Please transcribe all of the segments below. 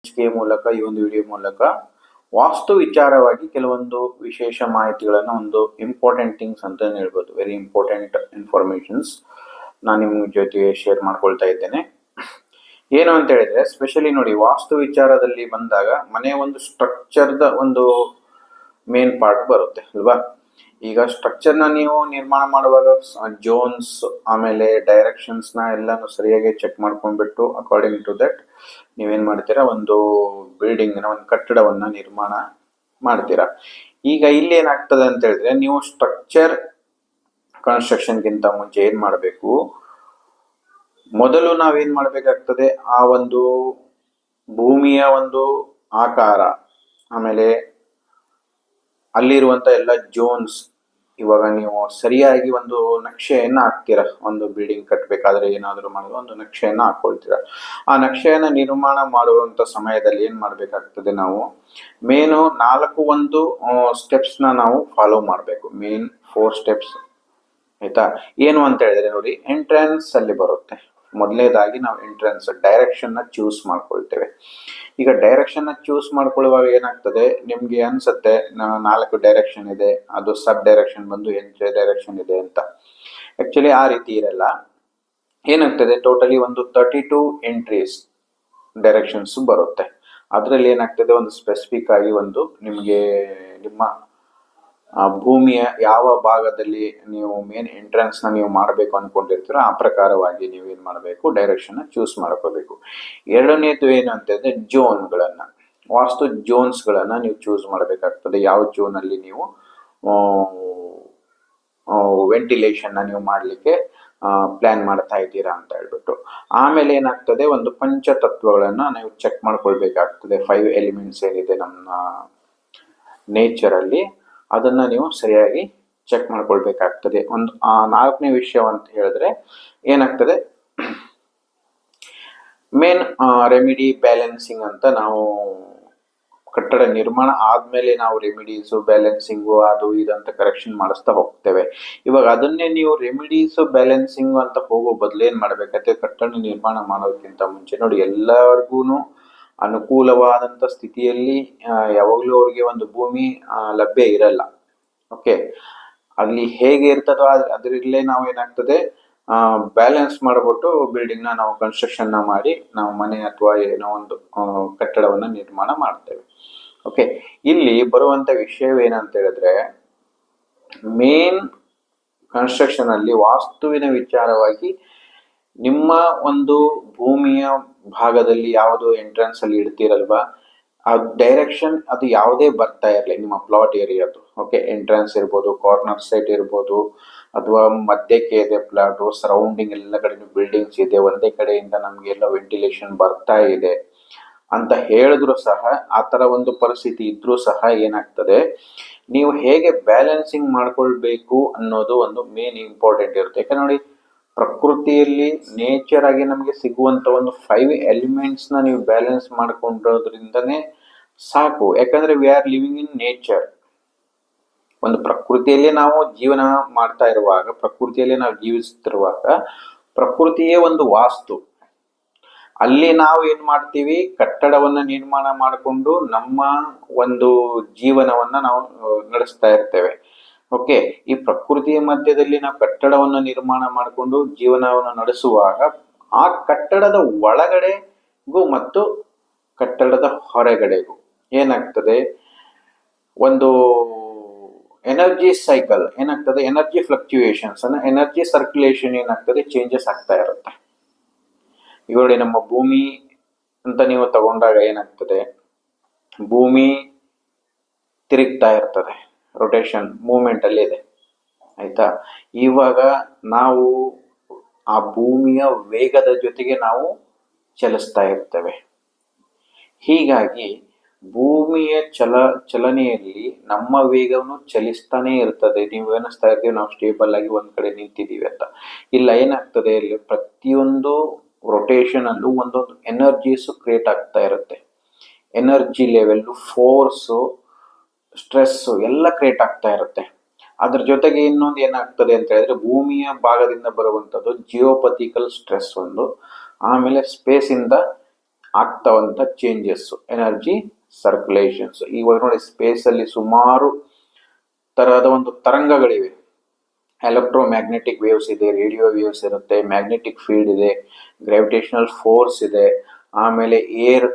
ಸಂಚಿಕೆಯ ಮೂಲಕ, ಈ ಒಂದು ವಿಡಿಯೋ ಮೂಲಕ ವಾಸ್ತು ವಿಚಾರವಾಗಿ ಕೆಲವೊಂದು ವಿಶೇಷ ಮಾಹಿತಿಗಳನ್ನು, ಒಂದು ಇಂಪಾರ್ಟೆಂಟ್ ಥಿಂಗ್ಸ್ ಅಂತ ಹೇಳ್ಬೋದು, ವೆರಿ ಇಂಪಾರ್ಟೆಂಟ್ ಇನ್ಫಾರ್ಮೇಶನ್ಸ್ ನಾನು ನಿಮ್ಮ ಜೊತೆ ಶೇರ್ ಮಾಡ್ಕೊಳ್ತಾ ಇದ್ದೇನೆ. ಏನು ಅಂತ ಹೇಳಿದ್ರೆ, ಸ್ಪೆಷಲಿ ನೋಡಿ, ವಾಸ್ತು ವಿಚಾರದಲ್ಲಿ ಬಂದಾಗ ಮನೆ ಒಂದು ಸ್ಟ್ರಕ್ಚರ್ದ ಒಂದು ಮೇನ್ ಪಾರ್ಟ್ ಬರುತ್ತೆ ಅಲ್ವಾ. ಈಗ ಸ್ಟ್ರಕ್ಚರ್ನ ನೀವು ನಿರ್ಮಾಣ ಮಾಡುವಾಗ ಜೋನ್ಸ್ ಆಮೇಲೆ ಡೈರೆಕ್ಷನ್ಸ್ನ ಎಲ್ಲಾನು ಸರಿಯಾಗಿ ಚೆಕ್ ಮಾಡ್ಕೊಂಡ್ಬಿಟ್ಟು ಅಕಾರ್ಡಿಂಗ್ ಟು ದಟ್ ನೀವೇನ್ ಮಾಡ್ತೀರಾ, ಒಂದು ಬಿಲ್ಡಿಂಗ್ನ ಒಂದು ಕಟ್ಟಡವನ್ನ ನಿರ್ಮಾಣ ಮಾಡ್ತೀರಾ. ಈಗ ಇಲ್ಲಿ ಏನಾಗ್ತದೆ ಅಂತ ಹೇಳಿದ್ರೆ, ನೀವು ಸ್ಟ್ರಕ್ಚರ್ ಕನ್ಸ್ಟ್ರಕ್ಷನ್ಗಿಂತ ಮುಂಚೆ ಏನ್ ಮಾಡಬೇಕು, ಮೊದಲು ನಾವೇನ್ ಮಾಡ್ಬೇಕಾಗ್ತದೆ, ಆ ಒಂದು ಭೂಮಿಯ ಒಂದು ಆಕಾರ, ಆಮೇಲೆ ಅಲ್ಲಿರುವಂತ ಎಲ್ಲ ಜೋನ್ಸ್, ಇವಾಗ ನೀವು ಸರಿಯಾಗಿ ಒಂದು ನಕ್ಷೆಯನ್ನ ಹಾಕ್ತೀರಾ. ಒಂದು ಬಿಲ್ಡಿಂಗ್ ಕಟ್ಟಬೇಕಾದ್ರೆ ಏನಾದರೂ ಮಾಡೋದು, ಒಂದು ನಕ್ಷೆಯನ್ನ ಹಾಕೊಳ್ತೀರಾ. ಆ ನಕ್ಷೆಯನ್ನ ನಿರ್ಮಾಣ ಮಾಡುವಂತ ಸಮಯದಲ್ಲಿ ಏನ್ ಮಾಡ್ಬೇಕಾಗ್ತದೆ, ನಾವು ಮೇನು 4 ಸ್ಟೆಪ್ಸ್ನ ನಾವು ಫಾಲೋ ಮಾಡಬೇಕು. ಮೇನ್ 4 ಸ್ಟೆಪ್ಸ್, ಆಯ್ತಾ. ಏನು ಅಂತ ಹೇಳಿದ್ರೆ ನೋಡಿ, ಎಂಟ್ರೆನ್ಸ್ ಅಲ್ಲಿ ಬರುತ್ತೆ. ಮೊದಲನೇದಾಗಿ ನಾವು ಎಂಟ್ರೆನ್ಸ್ ಡೈರೆಕ್ಷನ್ ನ ಚೂಸ್ ಮಾಡ್ಕೊಳ್ತೇವೆ. ಈಗ ಡೈರೆಕ್ಷನ್ ನ ಚೂಸ್ ಮಾಡ್ಕೊಳ್ಳುವಾಗ ಏನಾಗ್ತದೆ, ನಿಮ್ಗೆ ಅನ್ಸುತ್ತೆ 4 ಡೈರೆಕ್ಷನ್ ಇದೆ, ಅದು ಸಬ್ ಡೈರೆಕ್ಷನ್ ಬಂದು ಎಂಟ್ರಿ ಡೈರೆಕ್ಷನ್ ಇದೆ ಅಂತ. ಆಕ್ಚುಲಿ ಆ ರೀತಿ ಇರಲ್ಲ. ಏನಾಗ್ತದೆ, ಟೋಟಲಿ ಒಂದು 32 ಎಂಟ್ರೀಸ್ ಡೈರೆಕ್ಷನ್ಸ್ ಬರುತ್ತೆ. ಅದರಲ್ಲಿ ಏನಾಗ್ತದೆ, ಒಂದು ಸ್ಪೆಸಿಫಿಕ್ ಆಗಿ ಒಂದು ನಿಮಗೆ ನಿಮ್ಮ ಭೂಮಿಯ ಯಾವ ಭಾಗದಲ್ಲಿ ನೀವು ಮೇನ್ ಎಂಟ್ರೆನ್ಸ್ ನ ನೀವು ಮಾಡಬೇಕು ಅನ್ಕೊಂಡಿರ್ತೀರೋ ಆ ಪ್ರಕಾರವಾಗಿ ನೀವೇನ್ ಮಾಡಬೇಕು, ಡೈರೆಕ್ಷನ್ ಚೂಸ್ ಮಾಡ್ಕೋಬೇಕು. ಎರಡನೇದು ಏನು ಅಂತಂದ್ರೆ, ಜೋನ್ಗಳನ್ನ, ವಾಸ್ತು ಜೋನ್ಸ್ ಗಳನ್ನ ನೀವು ಚೂಸ್ ಮಾಡಬೇಕಾಗ್ತದೆ. ಯಾವ ಜೋನ್ ಅಲ್ಲಿ ನೀವು ವೆಂಟಿಲೇಷನ್ ನ ನೀವು ಮಾಡ್ಲಿಕ್ಕೆ ಪ್ಲಾನ್ ಮಾಡ್ತಾ ಇದ್ದೀರಾ ಅಂತ ಹೇಳ್ಬಿಟ್ಟು. ಆಮೇಲೆ ಏನಾಗ್ತದೆ, ಒಂದು ಪಂಚತತ್ವಗಳನ್ನ ನೀವು ಚೆಕ್ ಮಾಡ್ಕೊಳ್ಬೇಕಾಗ್ತದೆ. 5 ಎಲಿಮೆಂಟ್ಸ್ ಏನಿದೆ ನಮ್ಮ ನೇಚರ್ ಅಲ್ಲಿ, ಅದನ್ನ ನೀವು ಸರಿಯಾಗಿ ಚೆಕ್ ಮಾಡ್ಕೊಳ್ಬೇಕಾಗ್ತದೆ. ಒಂದು 4ನೇ ವಿಷಯ ಅಂತ ಹೇಳಿದ್ರೆ ಏನಾಗ್ತದೆ, ಮೇನ್ ರೆಮಿಡಿ ಬ್ಯಾಲೆನ್ಸಿಂಗ್ ಅಂತ ನಾವು ಕಟ್ಟಡ ನಿರ್ಮಾಣ ಆದ್ಮೇಲೆ ನಾವು ರೆಮಿಡೀಸು ಬ್ಯಾಲೆನ್ಸಿಂಗು ಅದು ಇದಂತ ಕರೆಕ್ಷನ್ ಮಾಡಿಸ್ತಾ ಹೋಗ್ತೇವೆ. ಇವಾಗ ಅದನ್ನೇ ನೀವು ರೆಮಿಡೀಸು ಬ್ಯಾಲೆನ್ಸಿಂಗ್ ಅಂತ ಹೋಗೋ ಬದಲು ಏನ್ ಮಾಡ್ಬೇಕಂತೆ, ಕಟ್ಟಡ ನಿರ್ಮಾಣ ಮಾಡೋದಕ್ಕಿಂತ ಮುಂಚೆ ನೋಡಿ, ಎಲ್ಲರಿಗೂ ಅನುಕೂಲವಾದಂತ ಸ್ಥಿತಿಯಲ್ಲಿ ಯಾವಾಗ್ಲೂ ಅವ್ರಿಗೆ ಒಂದು ಭೂಮಿ ಲಭ್ಯ ಇರಲ್ಲ. ಓಕೆ, ಅಲ್ಲಿ ಹೇಗೆ ಇರ್ತದೋ ಅದರಲ್ಲೇ ನಾವು ಏನಾಗ್ತದೆ, ಬ್ಯಾಲೆನ್ಸ್ ಮಾಡ್ಬಿಟ್ಟು ಬಿಲ್ಡಿಂಗ್ ನ ನಾವು ಕನ್ಸ್ಟ್ರಕ್ಷನ್ ನ ಮಾಡಿ ನಾವು ಮನೆ ಅಥವಾ ಏನೋ ಒಂದು ಕಟ್ಟಡವನ್ನ ನಿರ್ಮಾಣ ಮಾಡ್ತೇವೆ. ಓಕೆ, ಇಲ್ಲಿ ಬರುವಂತ ವಿಷಯವೇನಂತ ಹೇಳಿದ್ರೆ, ಮೇನ್ ಕನ್ಸ್ಟ್ರಕ್ಷನ್ ಅಲ್ಲಿ ವಾಸ್ತುವಿನ ವಿಚಾರವಾಗಿ ನಿಮ್ಮ ಒಂದು ಭೂಮಿಯ ಭಾಗದಲ್ಲಿ ಯಾವುದು ಎಂಟ್ರೆನ್ಸ್ ಅಲ್ಲಿ ಇಡ್ತೀರಲ್ವಾ, ಆ ಡೈರೆಕ್ಷನ್ ಅದು ಯಾವುದೇ ಬರ್ತಾ ಇರಲಿ ನಿಮ್ಮ ಪ್ಲಾಟ್ ಏರಿಯಾದು. ಓಕೆ, ಎಂಟ್ರೆನ್ಸ್ ಇರ್ಬೋದು, ಕಾರ್ನರ್ ಸೈಟ್ ಇರ್ಬೋದು, ಅಥವಾ ಮಧ್ಯಕ್ಕೆ ಇದೆ ಪ್ಲಾಟು, ಸರೌಂಡಿಂಗ್ ಎಲ್ಲ ಕಡೆ ಬಿಲ್ಡಿಂಗ್ಸ್ ಇದೆ, ಒಂದೇ ಕಡೆಯಿಂದ ನಮ್ಗೆ ಎಲ್ಲ ವೆಂಟಿಲೇಷನ್ ಬರ್ತಾ ಇದೆ ಅಂತ ಹೇಳಿದ್ರು ಸಹ, ಆ ತರ ಒಂದು ಪರಿಸ್ಥಿತಿ ಇದ್ರೂ ಸಹ ಏನಾಗ್ತದೆ, ನೀವು ಹೇಗೆ ಬ್ಯಾಲೆನ್ಸಿಂಗ್ ಮಾಡ್ಕೊಳ್ಬೇಕು ಅನ್ನೋದು ಒಂದು ಮೇನ್ ಇಂಪಾರ್ಟೆಂಟ್ ಇರುತ್ತೆ. ಯಾಕಂದ್ರೆ ನೋಡಿ, ಪ್ರಕೃತಿಯಲ್ಲಿ ನೇಚರ್ ಆಗಿ ನಮಗೆ ಸಿಗುವಂತ ಒಂದು 5 ಎಲಿಮೆಂಟ್ಸ್ ನ ನೀವು ಬ್ಯಾಲೆನ್ಸ್ ಮಾಡ್ಕೊಂಡ್ರೋದ್ರಿಂದನೇ ಸಾಕು. ಯಾಕಂದ್ರೆ we are living in nature. ಒಂದು ಪ್ರಕೃತಿಯಲ್ಲೇ ನಾವು ಜೀವನ ಮಾಡ್ತಾ ಇರುವಾಗ, ಪ್ರಕೃತಿಯಲ್ಲೇ ನಾವು ಜೀವಿಸುತ್ತಿರುವಾಗ, ಪ್ರಕೃತಿಯೇ ಒಂದು ವಾಸ್ತು. ಅಲ್ಲಿ ನಾವು ಏನ್ ಮಾಡ್ತೀವಿ, ಕಟ್ಟಡವನ್ನ ನಿರ್ಮಾಣ ಮಾಡಿಕೊಂಡು ನಮ್ಮ ಒಂದು ಜೀವನವನ್ನ ನಾವು ನಡೆಸ್ತಾ ಇರ್ತೇವೆ. ಓಕೆ, ಈ ಪ್ರಕೃತಿಯ ಮಧ್ಯದಲ್ಲಿ ನಾವು ಕಟ್ಟಡವನ್ನು ನಿರ್ಮಾಣ ಮಾಡಿಕೊಂಡು ಜೀವನವನ್ನು ನಡೆಸುವಾಗ, ಆ ಕಟ್ಟಡದ ಒಳಗಡೆಗೂ ಮತ್ತು ಕಟ್ಟಡದ ಹೊರಗಡೆಗೂ ಏನಾಗ್ತದೆ, ಒಂದು ಎನರ್ಜಿ ಸೈಕಲ್ ಏನಾಗ್ತದೆ, ಎನರ್ಜಿ ಫ್ಲಕ್ಚುಯೇಷನ್ಸ್ ಅನ್ನ, ಎನರ್ಜಿ ಸರ್ಕ್ಯುಲೇಷನ್ ಏನಾಗ್ತದೆ, ಚೇಂಜಸ್ ಆಗ್ತಾ ಇರುತ್ತೆ. ಈಗ ನಮ್ಮ ಭೂಮಿ ಅಂತ ನೀವು ತಗೊಂಡಾಗ ಏನಾಗ್ತದೆ, ಭೂಮಿ ತಿರುಗ್ತಾ ಇರ್ತದೆ, ರೊಟೇಷನ್ ಮೂವ್ಮೆಂಟ್ ಅಲ್ಲಿ ಇದೆ, ಆಯ್ತಾ. ಇವಾಗ ನಾವು ಆ ಭೂಮಿಯ ವೇಗದ ಜೊತೆಗೆ ನಾವು ಚಲಿಸ್ತಾ ಇರ್ತೇವೆ. ಹೀಗಾಗಿ ಭೂಮಿಯ ಚಲನೆಯಲ್ಲಿ ನಮ್ಮ ವೇಗವನ್ನು ಚಲಿಸ್ತಾನೆ ಇರ್ತದೆ. ನೀವು ಏನಿಸ್ತಾ ಇರ್ತೀವಿ, ನಾವು ಸ್ಟೇಬಲ್ ಆಗಿ ಒಂದ್ ಕಡೆ ನಿಂತಿದ್ದೀವಿ ಅಂತ. ಇಲ್ಲ, ಏನಾಗ್ತದೆ, ಇಲ್ಲಿ ಪ್ರತಿಯೊಂದು ರೊಟೇಷನ್ ಅಲ್ಲೂ ಒಂದೊಂದು ಎನರ್ಜೀಸ್ ಕ್ರಿಯೇಟ್ ಆಗ್ತಾ ಇರುತ್ತೆ. ಎನರ್ಜಿ ಲೆವೆಲ್, ಫೋರ್ಸು, ಸ್ಟ್ರೆಸ್ ಎಲ್ಲ ಕ್ರಿಯೇಟ್ ಆಗ್ತಾ ಇರುತ್ತೆ. ಅದ್ರ ಜೊತೆಗೆ ಇನ್ನೊಂದು ಏನಾಗ್ತದೆ ಅಂತ ಹೇಳಿದ್ರೆ, ಭೂಮಿಯ ಭಾಗದಿಂದ ಬರುವಂತದ್ದು ಜಿಯೋಪಥಿಕಲ್ ಸ್ಟ್ರೆಸ್ ಒಂದು, ಆಮೇಲೆ ಸ್ಪೇಸ್ ಇಂದ ಆಗ್ತಾವಂತ ಚೇಂಜಸ್, ಎನರ್ಜಿ ಸರ್ಕ್ಯುಲೇಷನ್ಸ್. ಇವಾಗ ನೋಡಿ ಸ್ಪೇಸ್ ಅಲ್ಲಿ ಸುಮಾರು ತರಹದ ಒಂದು ತರಂಗಗಳಿವೆ. ಎಲೆಕ್ಟ್ರೋಮ್ಯಾಗ್ನೆಟಿಕ್ ವೇವ್ಸ್ ಇದೆ, ರೇಡಿಯೋ ವೇವ್ಸ್ ಇರುತ್ತೆ, ಮ್ಯಾಗ್ನೆಟಿಕ್ ಫೀಲ್ಡ್ ಇದೆ, ಗ್ರಾವಿಟೇಷನಲ್ ಫೋರ್ಸ್ ಇದೆ, ಆಮೇಲೆ ಏರ್,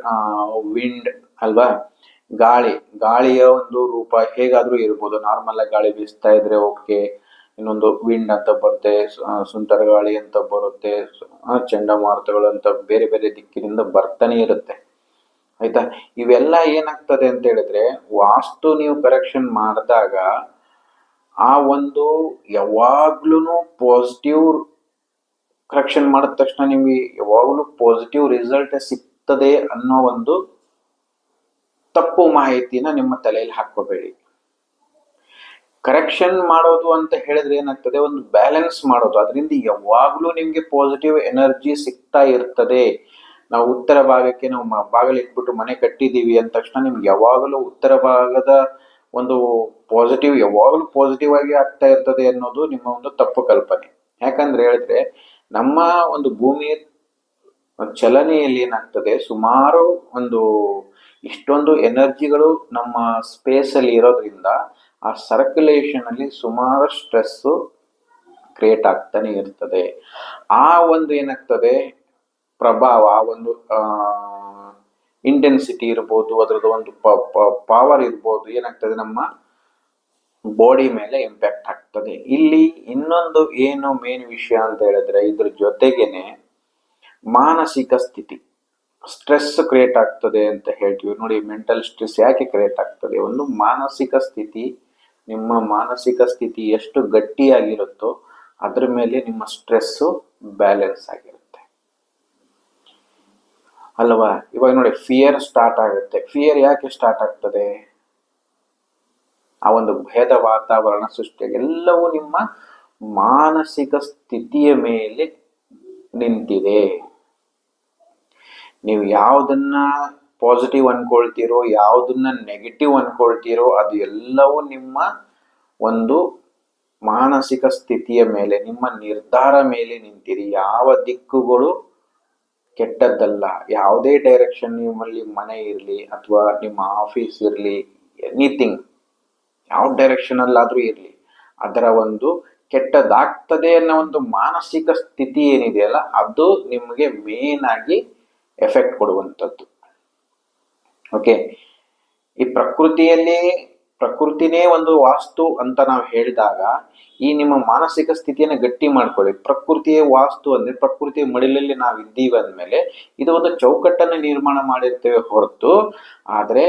ವಿಂಡ್ ಅಲ್ವಾ, ಗಾಳಿಯ ಒಂದು ರೂಪ ಹೇಗಾದ್ರೂ ಇರ್ಬೋದು. ನಾರ್ಮಲ್ ಆಗಿ ಗಾಳಿ ಬೀಸ್ತಾ ಇದ್ರೆ ಓಕೆ, ಇನ್ನೊಂದು ವಿಂಡ್ ಅಂತ ಬರುತ್ತೆ, ಸುಂಟರ ಗಾಳಿ ಅಂತ ಬರುತ್ತೆ, ಚಂಡಮಾರುತಗಳು ಅಂತ ಬೇರೆ ಬೇರೆ ದಿಕ್ಕಿನಿಂದ ಬರ್ತಾನೆ ಇರುತ್ತೆ. ಆಯ್ತಾ, ಇವೆಲ್ಲ ಏನಾಗ್ತದೆ ಅಂತ ಹೇಳಿದ್ರೆ ವಾಸ್ತು ನೀವು ಕರೆಕ್ಷನ್ ಮಾಡಿದಾಗ ಆ ಒಂದು ಯಾವಾಗ್ಲೂ ಪಾಸಿಟಿವ್ ಕರೆಕ್ಷನ್ ಮಾಡಿದ ತಕ್ಷಣ ನಿಮ್ಗೆ ಯಾವಾಗಲೂ ಪಾಸಿಟಿವ್ ರಿಸಲ್ಟ್ ಸಿಗ್ತದೆ ಅನ್ನೋ ಒಂದು ತಪ್ಪು ಮಾಹಿತಿನ ನಿಮ್ಮ ತಲೆಯಲ್ಲಿ ಹಾಕೋಬೇಡಿ. ಕರೆಕ್ಷನ್ ಮಾಡೋದು ಅಂತ ಹೇಳಿದ್ರೆ ಏನಾಗ್ತದೆ, ಒಂದು ಬ್ಯಾಲೆನ್ಸ್ ಮಾಡೋದು, ಅದರಿಂದ ಯಾವಾಗ್ಲೂ ನಿಮ್ಗೆ ಪಾಸಿಟಿವ್ ಎನರ್ಜಿ ಸಿಗ್ತಾ ಇರ್ತದೆ. ನಾವು ಉತ್ತರ ಭಾಗಕ್ಕೆ ನಾವು ಬಾಗಿಲು ಇಟ್ಬಿಟ್ಟು ಮನೆ ಕಟ್ಟಿದೀವಿ ಅಂದ ತಕ್ಷಣ ನಿಮ್ಗೆ ಯಾವಾಗಲೂ ಉತ್ತರ ಭಾಗದ ಒಂದು ಪಾಸಿಟಿವ್ ಯಾವಾಗಲೂ ಪಾಸಿಟಿವ್ ಆಗಿ ಆಗ್ತಾ ಇರ್ತದೆ ಅನ್ನೋದು ನಿಮ್ಮ ಒಂದು ತಪ್ಪು ಕಲ್ಪನೆ. ಯಾಕಂದ್ರೆ ಹೇಳಿದ್ರೆ ನಮ್ಮ ಒಂದು ಭೂಮಿಯ ಚಲನೆಯಲ್ಲಿ ಏನಾಗ್ತದೆ, ಸುಮಾರು ಒಂದು ಇಷ್ಟೊಂದು ಎನರ್ಜಿಗಳು ನಮ್ಮ ಸ್ಪೇಸ್ ಅಲ್ಲಿ ಇರೋದ್ರಿಂದ ಆ ಸರ್ಕ್ಯುಲೇಷನ್ ಅಲ್ಲಿ ಸುಮಾರು ಸ್ಟ್ರೆಸ್ ಕ್ರಿಯೇಟ್ ಆಗ್ತಾನೆ ಇರ್ತದೆ. ಆ ಒಂದು ಏನಾಗ್ತದೆ ಪ್ರಭಾವ, ಆ ಒಂದು ಇಂಟೆನ್ಸಿಟಿ ಇರ್ಬೋದು, ಅದರದ್ದು ಒಂದು ಪವರ್ ಇರ್ಬೋದು, ಏನಾಗ್ತದೆ ನಮ್ಮ ಬಾಡಿ ಮೇಲೆ ಇಂಪ್ಯಾಕ್ಟ್ ಆಗ್ತದೆ. ಇಲ್ಲಿ ಇನ್ನೊಂದು ಏನು ಮೇನ್ ವಿಷಯ ಅಂತ ಹೇಳಿದ್ರೆ ಇದ್ರ ಜೊತೆಗೇನೆ ಮಾನಸಿಕ ಸ್ಥಿತಿ, ಸ್ಟ್ರೆಸ್ ಕ್ರಿಯೇಟ್ ಆಗ್ತದೆ ಅಂತ ಹೇಳ್ತೀವಿ ನೋಡಿ. ಮೆಂಟಲ್ ಸ್ಟ್ರೆಸ್ ಯಾಕೆ ಕ್ರಿಯೇಟ್ ಆಗ್ತದೆ? ಒಂದು ಮಾನಸಿಕ ಸ್ಥಿತಿ, ನಿಮ್ಮ ಮಾನಸಿಕ ಸ್ಥಿತಿ ಎಷ್ಟು ಗಟ್ಟಿಯಾಗಿರುತ್ತೋ ಅದ್ರ ಮೇಲೆ ನಿಮ್ಮ ಸ್ಟ್ರೆಸ್ಸು ಬ್ಯಾಲೆನ್ಸ್ ಆಗಿರುತ್ತೆ ಅಲ್ವಾ. ಇವಾಗ ನೋಡಿ ಫಿಯರ್ ಸ್ಟಾರ್ಟ್ ಆಗುತ್ತೆ. ಫಿಯರ್ ಯಾಕೆ ಸ್ಟಾರ್ಟ್ ಆಗ್ತದೆ? ಆ ಒಂದು ಭಯದ ವಾತಾವರಣ ಸೃಷ್ಟಿಯಾಗಿ ಎಲ್ಲವೂ ನಿಮ್ಮ ಮಾನಸಿಕ ಸ್ಥಿತಿಯ ಮೇಲೆ ನಿಂತಿದೆ. ನೀವು ಯಾವುದನ್ನ ಪಾಸಿಟಿವ್ ಅನ್ಕೊಳ್ತೀರೋ, ಯಾವುದನ್ನ ನೆಗೆಟಿವ್ ಅನ್ಕೊಳ್ತೀರೋ, ಅದು ಎಲ್ಲವೂ ನಿಮ್ಮ ಒಂದು ಮಾನಸಿಕ ಸ್ಥಿತಿಯ ಮೇಲೆ, ನಿಮ್ಮ ನಿರ್ಧಾರ ಮೇಲೆ ನಿಂತಿರಿ. ಯಾವ ದಿಕ್ಕುಗಳು ಕೆಟ್ಟದ್ದಲ್ಲ. ಯಾವುದೇ ಡೈರೆಕ್ಷನ್, ನಿಮ್ಮಲ್ಲಿ ಮನೆ ಇರಲಿ ಅಥವಾ ನಿಮ್ಮ ಆಫೀಸ್ ಇರಲಿ, ಎನಿಥಿಂಗ್, ಯಾವ ಡೈರೆಕ್ಷನ್ ಅಲ್ಲಾದ್ರೂ ಇರಲಿ, ಅದರ ಒಂದು ಕೆಟ್ಟದಾಗ್ತದೆ ಅನ್ನೋ ಒಂದು ಮಾನಸಿಕ ಸ್ಥಿತಿ ಏನಿದೆಯಲ್ಲ ಅದು ನಿಮಗೆ ಮೇನ್ ಆಗಿ ಎಫೆಕ್ಟ್ ಕೊಡುವಂಥದ್ದು. ಓಕೆ, ಈ ಪ್ರಕೃತಿನೇ ಒಂದು ವಾಸ್ತು ಅಂತ ನಾವು ಹೇಳಿದಾಗ ಈ ನಿಮ್ಮ ಮಾನಸಿಕ ಸ್ಥಿತಿಯನ್ನು ಗಟ್ಟಿ ಮಾಡ್ಕೊಳ್ಳಿ. ಪ್ರಕೃತಿಯೇ ವಾಸ್ತು ಅಂದ್ರೆ ಪ್ರಕೃತಿಯ ಮಡಿಲಲ್ಲಿ ನಾವು ಇದ್ದೀವಿ ಅಂದಮೇಲೆ ಇದು ಒಂದು ಚೌಕಟ್ಟನ್ನು ನಿರ್ಮಾಣ ಮಾಡಿರ್ತೇವೆ ಹೊರತು, ಆದ್ರೆ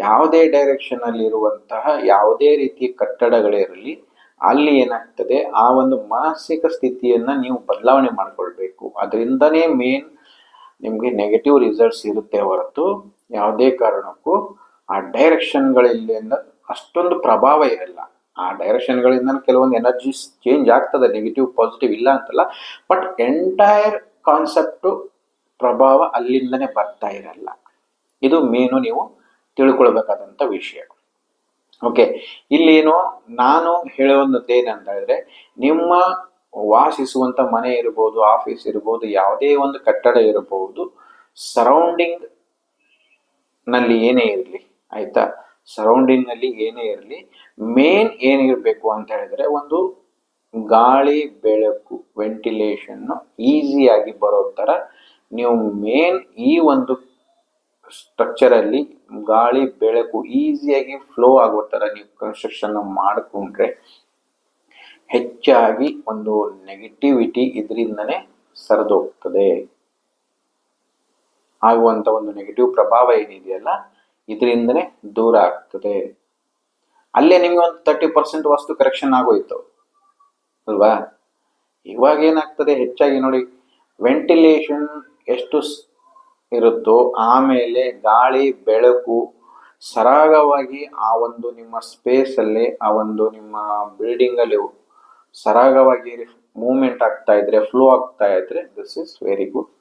ಯಾವುದೇ ಡೈರೆಕ್ಷನ್ ಅಲ್ಲಿ ಇರುವಂತಹ ಯಾವುದೇ ರೀತಿಯ ಕಟ್ಟಡಗಳಿರಲಿ ಅಲ್ಲಿ ಏನಾಗ್ತದೆ, ಆ ಒಂದು ಮಾನಸಿಕ ಸ್ಥಿತಿಯನ್ನ ನೀವು ಬದಲಾವಣೆ ಮಾಡ್ಕೊಳ್ಬೇಕು. ಅದರಿಂದನೇ ಮೇನ್ ನಿಮ್ಗೆ ನೆಗೆಟಿವ್ ರಿಸಲ್ಟ್ಸ್ ಇರುತ್ತೆ ಹೊರತು ಯಾವುದೇ ಕಾರಣಕ್ಕೂ ಆ ಡೈರೆಕ್ಷನ್ಗಳಿಂದ ಅಷ್ಟೊಂದು ಪ್ರಭಾವ ಇರಲ್ಲ. ಆ ಡೈರೆಕ್ಷನ್ಗಳಿಂದ ಕೆಲವೊಂದು ಎನರ್ಜಿ ಚೇಂಜ್ ಆಗ್ತದೆ, ನೆಗೆಟಿವ್ ಪಾಸಿಟಿವ್ ಇಲ್ಲ ಅಂತಲ್ಲ, ಬಟ್ ಎಂಟೈರ್ ಕಾನ್ಸೆಪ್ಟು ಪ್ರಭಾವ ಅಲ್ಲಿಂದನೇ ಬರ್ತಾ ಇರಲ್ಲ. ಇದು ಮೇನು ನೀವು ತಿಳ್ಕೊಳ್ಬೇಕಾದಂಥ ವಿಷಯ. ಓಕೆ, ಇಲ್ಲೇನು ನಾನು ಹೇಳುವಂಥದ್ದೇನಂತ ಹೇಳಿದ್ರೆ, ನಿಮ್ಮ ವಾಸಿಸುವಂತ ಮನೆ ಇರಬಹುದು, ಆಫೀಸ್ ಇರಬಹುದು, ಯಾವುದೇ ಒಂದು ಕಟ್ಟಡ ಇರಬಹುದು, ಸರೌಂಡಿಂಗ್ ನಲ್ಲಿ ಏನೇ ಇರಲಿ, ಆಯ್ತಾ, ಸರೌಂಡಿಂಗ್ ನಲ್ಲಿ ಏನೇ ಇರಲಿ, ಮೇನ್ ಏನಿರಬೇಕು ಅಂತ ಹೇಳಿದ್ರೆ ಒಂದು ಗಾಳಿ ಬೆಳಕು ವೆಂಟಿಲೇಷನ್ ಈಸಿಯಾಗಿ ಬರೋ ತರ ನೀವು ಮೇನ್ ಈ ಒಂದು ಸ್ಟ್ರಕ್ಚರ್ ಅಲ್ಲಿ ಗಾಳಿ ಬೆಳಕು ಈಸಿಯಾಗಿ ಫ್ಲೋ ಆಗೋ ತರ ನೀವು ಕನ್ಸ್ಟ್ರಕ್ಷನ್ ಮಾಡಿಕೊಂಡ್ರೆ ಹೆಚ್ಚಾಗಿ ಒಂದು ನೆಗೆಟಿವಿಟಿ ಇದರಿಂದನೇ ಸರಿದೋಗ್ತದೆ. ಆಗುವಂತ ಒಂದು ನೆಗೆಟಿವ್ ಪ್ರಭಾವ ಏನಿದೆಯಲ್ಲ ಇದರಿಂದನೇ ದೂರ ಆಗ್ತದೆ. ಅಲ್ಲೇ ನಿಮ್ಗೆ ಒಂದು 30% ವಸ್ತು ಕರೆಕ್ಷನ್ ಆಗೋಯ್ತು ಅಲ್ವಾ. ಇವಾಗ ಏನಾಗ್ತದೆ, ಹೆಚ್ಚಾಗಿ ನೋಡಿ ವೆಂಟಿಲೇಷನ್ ಎಷ್ಟು ಇರುತ್ತೋ ಆಮೇಲೆ ಗಾಳಿ ಬೆಳಕು ಸರಾಗವಾಗಿ ಆ ಒಂದು ನಿಮ್ಮ ಸ್ಪೇಸ್ ಅಲ್ಲಿ, ಆ ಒಂದು ನಿಮ್ಮ ಬಿಲ್ಡಿಂಗ್ ಅಲ್ಲಿ ಸರಾಗವಾಗಿ ಮೂವ್ಮೆಂಟ್ ಆಗ್ತಾ ಇದ್ರೆ, ಫ್ಲೋ ಆಗ್ತಾ ಇದ್ರೆ, ದಿಸ್ ಇಸ್ ವೆರಿ ಗುಡ್